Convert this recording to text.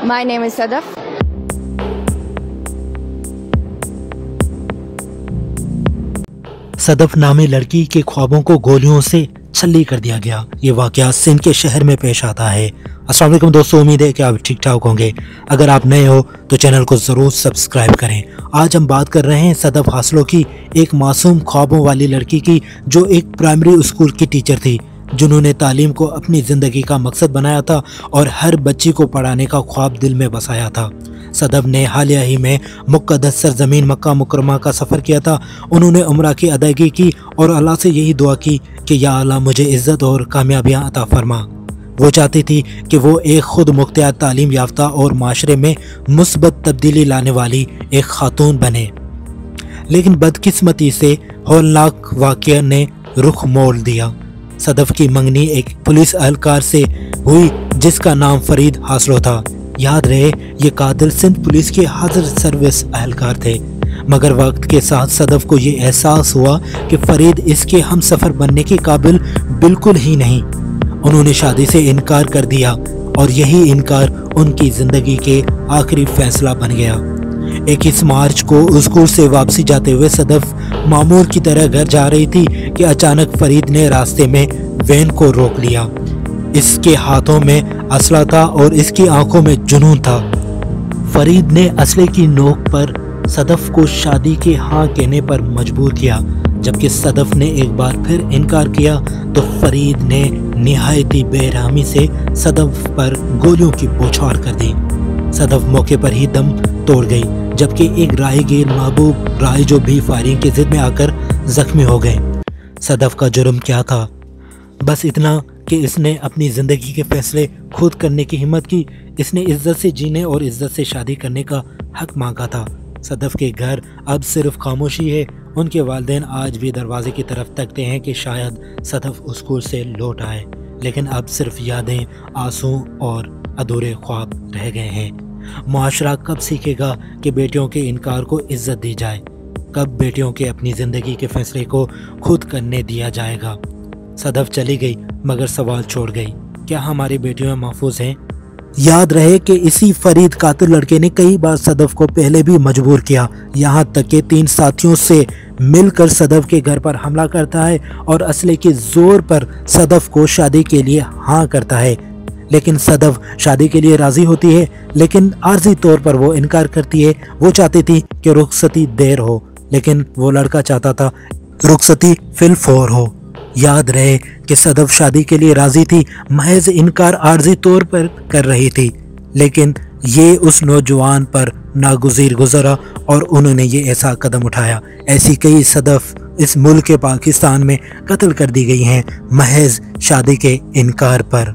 My name is Sadaf. Sadaf नामी लड़की के ख्वाबों को गोलियों से छल्ली कर दिया गया। ये वाकया सिंध के शहर में पेश आता है। अस्सलाम वालेकुम दोस्तों, उम्मीद है कि आप ठीक ठाक होंगे। अगर आप नए हो तो चैनल को ज़रूर सब्सक्राइब करें। आज हम बात कर रहे हैं सदफ हासलो की, एक मासूम ख्वाबों वाली लड़की की जो एक प्राइमरी स्कूल की टीचर थी, जिन्होंने तालीम को अपनी ज़िंदगी का मकसद बनाया था और हर बच्ची को पढ़ाने का ख्वाब दिल में बसाया था। सदफ ने हालिया ही में मुक़द्दस सरज़मीन मक्का मुकरमा का सफ़र किया था। उन्होंने उम्रा की अदायगी की और अल्लाह से यही दुआ की कि या अल्लाह मुझे इज़्ज़त और कामयाबियाँ अता फरमा। वो चाहती थी कि वो एक खुद मुख्तियार तालीम याफ्ता और माशरे में मुस्बत तब्दीली लाने वाली एक खातून बने, लेकिन बदकिस्मती से हौलनाक वाक़या ने रुख मोड़ दिया। सदफ की मंगनी एक पुलिस एहलकार से हुई जिसका नाम फरीद हासलो था। याद रहे, ये कातिल सिंध पुलिस के हाजिर सर्विस एहलकार थे, मगर वक्त के साथ सदफ को ये एहसास हुआ कि फरीद इसके हम सफ़र बनने के काबिल बिल्कुल ही नहीं। उन्होंने शादी से इनकार कर दिया और यही इनकार उनकी ज़िंदगी के आखिरी फैसला बन गया। 21 मार्च को स्कूल से वापसी जाते हुए सदफ मामूल की तरह घर जा रही थी कि अचानक फरीद ने रास्ते में वैन को रोक लिया। इसके हाथों में असला था और इसकी आंखों में जुनून था। फरीद ने असले की नोक पर सदफ को शादी के हाँ कहने पर मजबूर किया। जबकि सदफ ने एक बार फिर इनकार किया तो फरीद ने निहायती बेरहमी से सदफ पर गोलियों की बौछार कर दी। सदफ मौके पर ही दम तोड़ गई, जबकि एक राहगीर महबूब राय भी फायरिंग की जिद में आकर जख्मी हो गए। सदफ का जुर्म क्या था? बस इतना कि इसने अपनी ज़िंदगी के फैसले खुद करने की हिम्मत की। इसने इज्जत से जीने और इज्जत से शादी करने का हक मांगा था। सदफ के घर अब सिर्फ खामोशी है। उनके वालिदैन आज भी दरवाजे की तरफ तकते हैं कि शायद सदफ स्कूल से लौट आए, लेकिन अब सिर्फ यादें, आंसू और अधूरे ख्वाब रह गए हैं। मुआशरा कब सीखेगा कि बेटियों के इनकार को इज्जत दी जाए? कब बेटियों के अपनी ज़िंदगी के फैसले को खुद करने दिया जाएगा? सदफ चली गई मगर सवाल छोड़ गई, क्या हमारी बेटियां महफूज हैं? याद रहे कि इसी फरीद कातिल लड़के ने कई बार सदफ को पहले भी मजबूर किया, यहाँ तक कि 3 साथियों से मिलकर सदफ के घर पर हमला करता है और असले के जोर पर सदफ को शादी के लिए हाँ करता है। लेकिन सदफ शादी के लिए राजी होती है, लेकिन आर्जी तौर पर वो इनकार करती है। वो चाहती थी कि रुखसती देर हो, लेकिन वो लड़का चाहता था रुखसती फिल फौर हो। याद रहे कि सदफ शादी के लिए राजी थी, महज इनकार आर्जी तौर पर कर रही थी, लेकिन ये उस नौजवान पर नागुज़ीर गुजरा और उन्होंने ये ऐसा कदम उठाया। ऐसी कई सदफ इस मुल्क के पाकिस्तान में कत्ल कर दी गई हैं महज शादी के इनकार पर।